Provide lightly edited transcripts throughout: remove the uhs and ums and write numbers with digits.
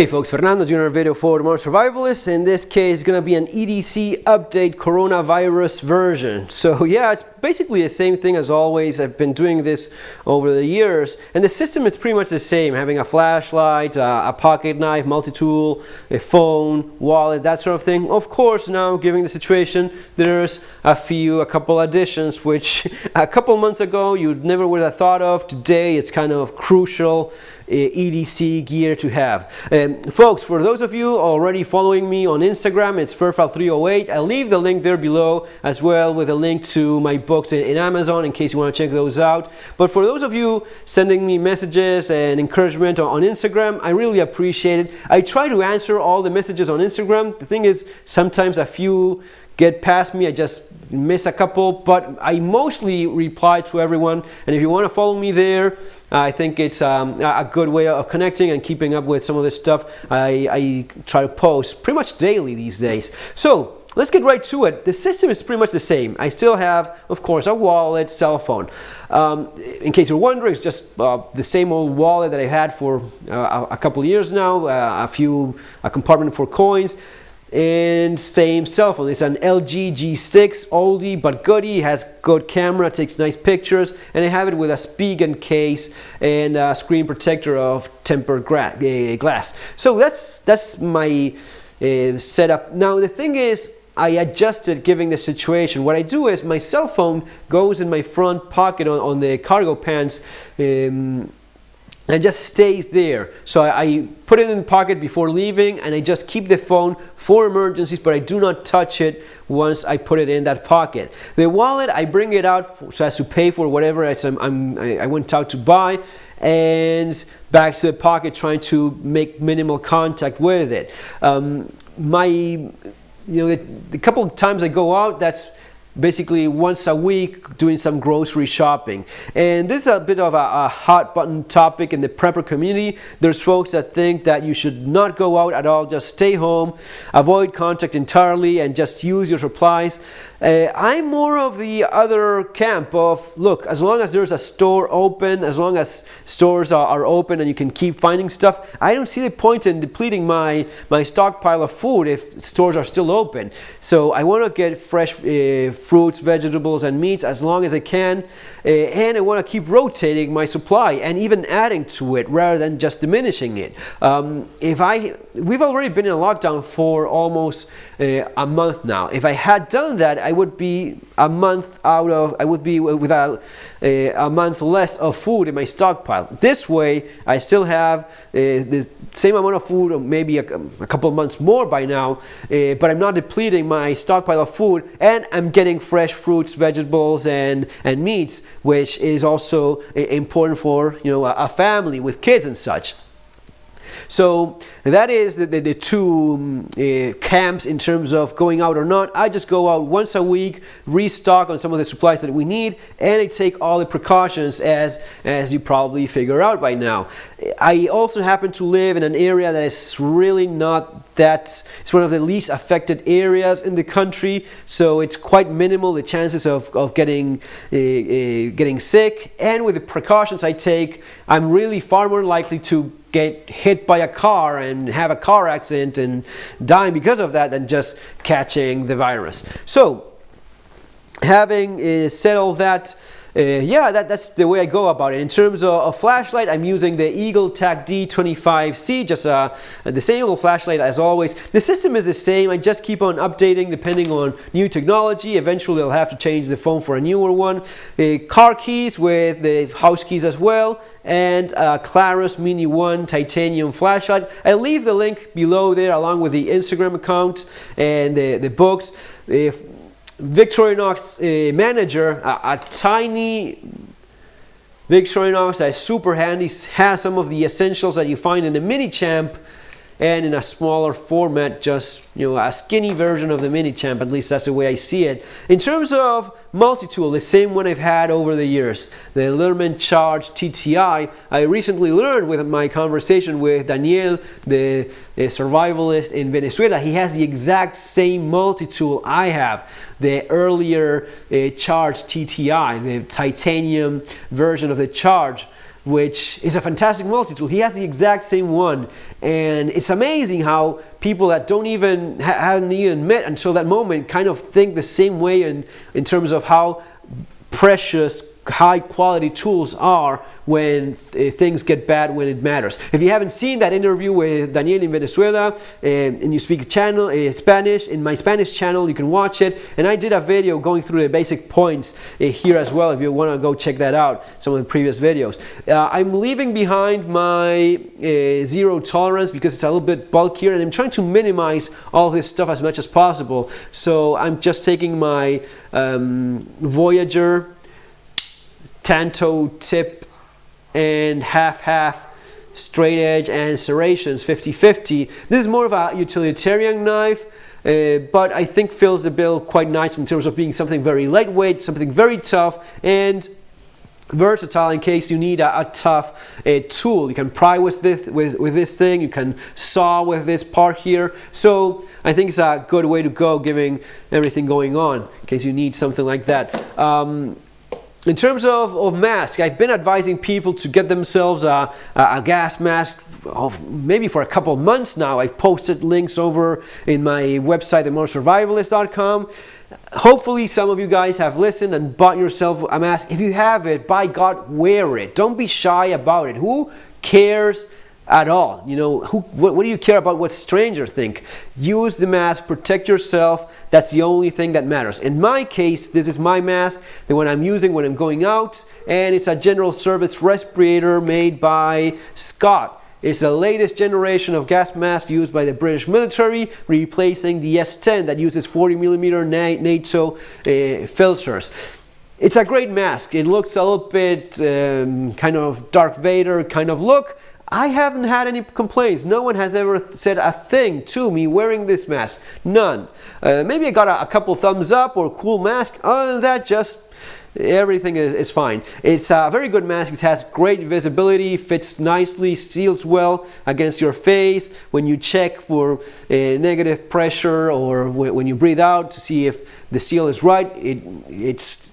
Hey folks, Fernando doing another video for the Modern Survivalist. In this case, it's going to be an EDC update coronavirus version. So yeah, it's basically the same thing as always. I've been doing this over the years, and the system is pretty much the same. Having a flashlight, a pocket knife, multi-tool, a phone, wallet, that sort of thing. Of course, now given the situation, there's a couple additions which a couple months ago you never would have thought of. Today, it's kind of crucial EDC gear to have. Folks, for those of you already following me on Instagram, it's Furfal308. I'll leave the link there below, as well with a link to my books in Amazon in case you want to check those out. But for those of you sending me messages and encouragement on Instagram, I really appreciate it. I try to answer all the messages on Instagram. The thing is, sometimes a few get past me, I just miss a couple, but I mostly reply to everyone. And if you want to follow me there, I think it's a good way of connecting and keeping up with some of this stuff. I try to post pretty much daily these days. So let's get right to it. The system is pretty much the same. I still have, of course, a wallet, cell phone. In case you're wondering, it's just the same old wallet that I've had for a couple of years now, a compartment for coins, and same cell phone. It's an LG G6, oldie but goodie, has good camera, takes nice pictures, and I have it with a Spigen case and a screen protector of tempered glass. So that's my setup. Now the thing is, I adjusted given the situation. What I do is my cell phone goes in my front pocket on the cargo pants, and just stays there. So I put it in the pocket before leaving, and I just keep the phone for emergencies, but I do not touch it once I put it in that pocket. The wallet, I bring it out so as to pay for whatever I went out to buy, and back to the pocket, trying to make minimal contact with it. The couple of times I go out, that's basically once a week, doing some grocery shopping. And this is a bit of a hot button topic in the prepper community. There's folks that think that you should not go out at all, just stay home, avoid contact entirely, and just use your supplies. I'm more of the other camp of, look, as long as there's a store open, as long as stores are open and you can keep finding stuff, I don't see the point in depleting my stockpile of food if stores are still open. So I want to get fresh fruits, vegetables, and meats as long as I can, and I want to keep rotating my supply and even adding to it rather than just diminishing it. We've already been in a lockdown for almost a month now. If I had done that, I would be a month without a month less of food in my stockpile. This way, I still have the same amount of food, or maybe a couple of months more by now, but I'm not depleting my stockpile of food, and I'm getting fresh fruits, vegetables, and meats, which is also important for a family with kids and such. So that is the two camps in terms of going out or not. I just go out once a week, restock on some of the supplies that we need, and I take all the precautions as you probably figure out by now. I also happen to live in an area that is really not that, it's one of the least affected areas in the country, so it's quite minimal, the chances of getting sick. And with the precautions I take, I'm really far more likely to get hit by a car and have a car accident and dying because of that than just catching the virus. So having said all that, that's the way I go about it. In terms of a flashlight, I'm using the Eagle TAC D25C, just the same little flashlight as always. The system is the same. I just keep on updating depending on new technology. Eventually I'll have to change the phone for a newer one. Car keys with the house keys as well, and Clarus Mini 1 titanium flashlight. I'll leave the link below there along with the Instagram account and the books. Victorinox Manager, a tiny Victorinox that is super handy, has some of the essentials that you find in the Mini Champ, and in a smaller format, just a skinny version of the Mini Champ. At least that's the way I see it. In terms of multi-tool, the same one I've had over the years, the Learman Charge TTI. I recently learned with my conversation with Daniel, the survivalist in Venezuela, he has the exact same multi-tool I have, the earlier Charge TTI, the titanium version of the Charge. which is a fantastic multi-tool. He has the exact same one, and it's amazing how people that don't even hadn't even met until that moment kind of think the same way in terms of how precious high quality tools are when things get bad, when it matters. If you haven't seen that interview with Daniel in Venezuela and you speak Spanish, in my Spanish channel, you can watch it. And I did a video going through the basic points here as well, if you want to go check that out, some of the previous videos. I'm leaving behind my zero tolerance because it's a little bit bulkier, and I'm trying to minimize all this stuff as much as possible. So I'm just taking my Voyager Tanto tip and half straight edge and serrations 50-50. This is more of a utilitarian knife, but I think fills the bill quite nice in terms of being something very lightweight, something very tough and versatile in case you need a tough tool. You can pry with this thing, you can saw with this part here. So I think it's a good way to go, given everything going on, in case you need something like that. In terms of masks, I've been advising people to get themselves a gas mask maybe for a couple of months now. I've posted links over in my website, themodersurvivalist.com. Hopefully some of you guys have listened and bought yourself a mask. If you have it, by God, wear it. Don't be shy about it. Who cares at all? You know, what do you care about what strangers think? Use the mask, protect yourself. That's the only thing that matters. In my case, this is my mask, the one I'm using when I'm going out, and it's a general service respirator made by Scott. It's the latest generation of gas mask used by the British military, replacing the S10 that uses 40mm NATO filters. It's a great mask. It looks a little bit kind of Darth Vader kind of look. I haven't had any complaints. No one has ever said a thing to me wearing this mask. None. Maybe I got a couple thumbs up or cool mask. Other than that, just everything is fine. It's a very good mask. It has great visibility, fits nicely, seals well against your face. When you check for negative pressure or when you breathe out to see if the seal is right, it's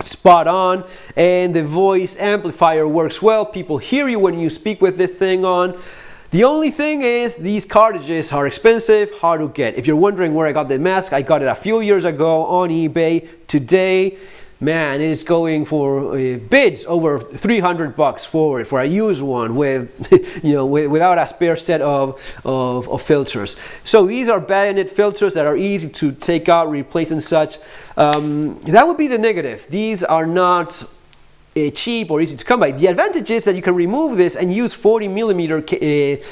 spot on, and the voice amplifier works well. People hear you when you speak with this thing on. The only thing is these cartridges are expensive, hard to get. If you're wondering where I got the mask, I got it a few years ago on eBay. Today, man, it's going for bids over $300 for a used one with, you know, without a spare set of filters. So these are bayonet filters that are easy to take out, replace and such. That would be the negative. These are not cheap or easy to come by. The advantage is that you can remove this and use 40mm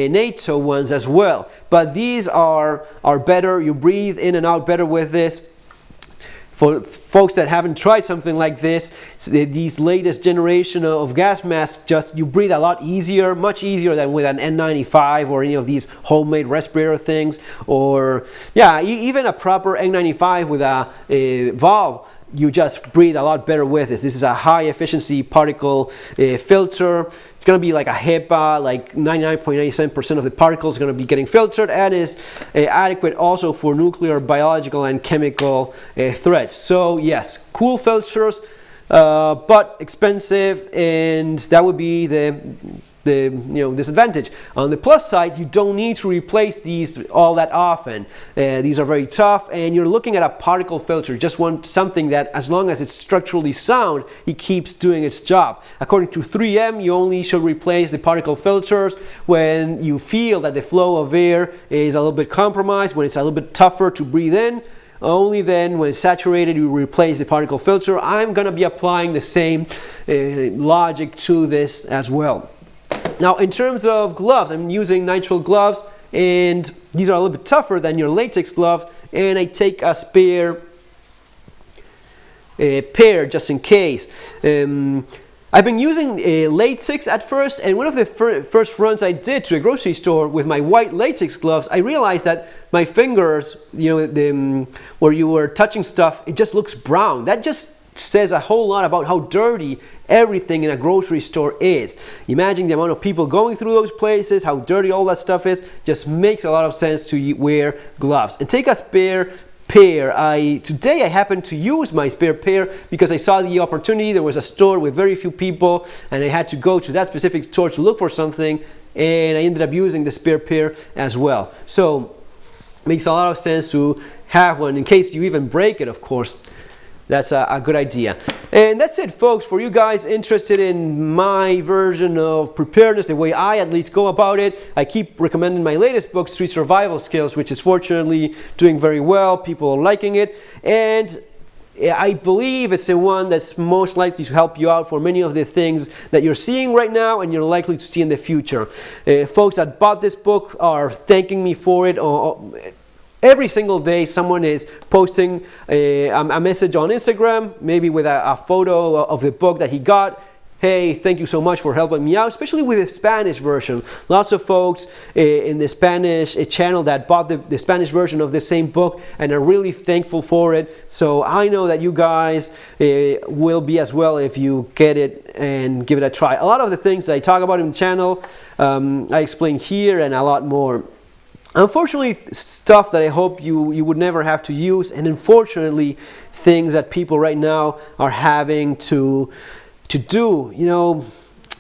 NATO ones as well. But these are better. You breathe in and out better with this. For folks that haven't tried something like this, these latest generation of gas masks, you breathe a lot easier, much easier than with an N95 or any of these homemade respirator things, or yeah, even a proper N95 with a valve. You just breathe a lot better with this. This is a high efficiency particle filter. It's going to be like a HEPA, like 99.97% of the particles are going to be getting filtered, and is adequate also for nuclear, biological, and chemical threats. So yes, cool filters, but expensive, and that would be the disadvantage. On the plus side, you don't need to replace these all that often. These are very tough, and you're looking at a particle filter. You just want something that, as long as it's structurally sound, it keeps doing its job. According to 3M, you only should replace the particle filters when you feel that the flow of air is a little bit compromised, when it's a little bit tougher to breathe in. Only then, when it's saturated, you replace the particle filter. I'm going to be applying the same logic to this as well. Now, in terms of gloves, I'm using nitrile gloves, and these are a little bit tougher than your latex gloves, and I take a spare pair just in case. I've been using latex at first, and one of the first runs I did to a grocery store with my white latex gloves, I realized that my fingers, where you were touching stuff, it just looks brown. That just says a whole lot about how dirty everything in a grocery store is. Imagine the amount of people going through those places, how dirty all that stuff is. Just makes a lot of sense to wear gloves. And take a spare pair. Today I happened to use my spare pair because I saw the opportunity. There was a store with very few people and I had to go to that specific store to look for something, and I ended up using the spare pair as well. So makes a lot of sense to have one in case you even break it, of course. That's a good idea. And that's it, folks. For you guys interested in my version of preparedness, the way I at least go about it, I keep recommending my latest book, Street Survival Skills, which is fortunately doing very well. People are liking it. And I believe it's the one that's most likely to help you out for many of the things that you're seeing right now and you're likely to see in the future. Folks that bought this book are thanking me for it. Every single day someone is posting a message on Instagram, maybe with a photo of the book that he got. Hey, thank you so much for helping me out, especially with the Spanish version. Lots of folks in the Spanish channel that bought the Spanish version of the same book and are really thankful for it. So I know that you guys will be as well if you get it and give it a try. A lot of the things I talk about in the channel, I explain here and a lot more. Unfortunately, stuff that I hope you would never have to use, and unfortunately things that people right now are having to do. You know,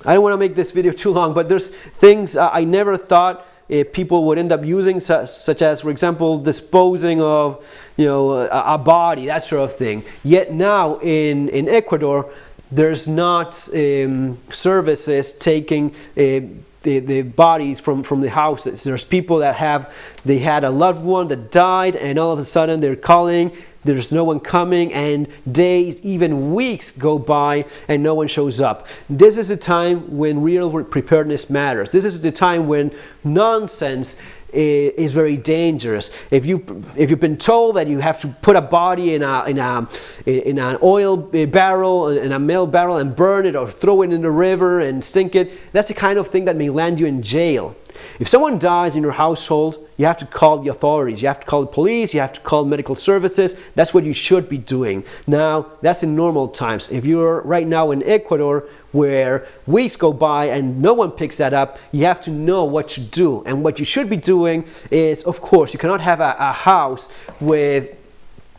I don't want to make this video too long, but there's things I never thought people would end up using, such as, for example, disposing of, you know, a body, that sort of thing. Yet now in Ecuador, there's not services taking the bodies from the houses. There's people that they had a loved one that died, and all of a sudden they're calling, there's no one coming, and days, even weeks go by and no one shows up. This is a time when real preparedness matters. This is the time when nonsense is very dangerous. If you've been told that you have to put a body in an oil barrel, in a metal barrel, and burn it or throw it in the river and sink it, that's the kind of thing that may land you in jail. If someone dies in your household, you have to call the authorities. You have to call the police. You have to call medical services. That's what you should be doing. Now, that's in normal times. If you're right now in Ecuador, where weeks go by and no one picks that up, you have to know what to do. And what you should be doing is, of course, you cannot have a house with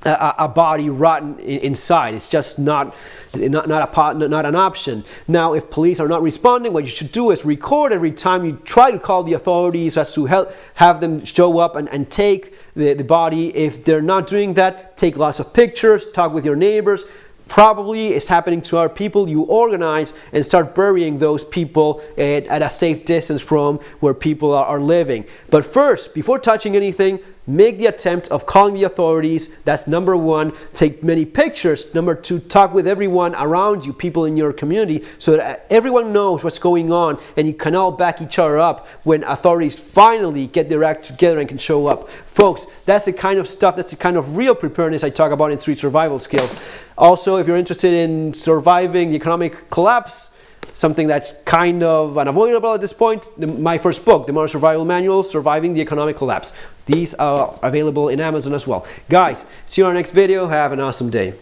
a body rotten inside. It's just not an option. Now, if police are not responding, what you should do is record every time you try to call the authorities as to have them show up and take the body. If they're not doing that, take lots of pictures, talk with your neighbors. Probably it's happening to our people. You organize and start burying those people at a safe distance from where people are living. But first, before touching anything, make the attempt of calling the authorities. That's number one. Take many pictures. Number two, talk with everyone around you, people in your community, so that everyone knows what's going on and you can all back each other up when authorities finally get their act together and can show up. Folks, that's the kind of stuff, that's the kind of real preparedness I talk about in Street Survival Skills. Also, if you're interested in surviving the economic collapse, something that's kind of unavoidable at this point, my first book, The Modern Survival Manual, Surviving the Economic Collapse. These are available in Amazon as well. Guys, see you on our next video. Have an awesome day.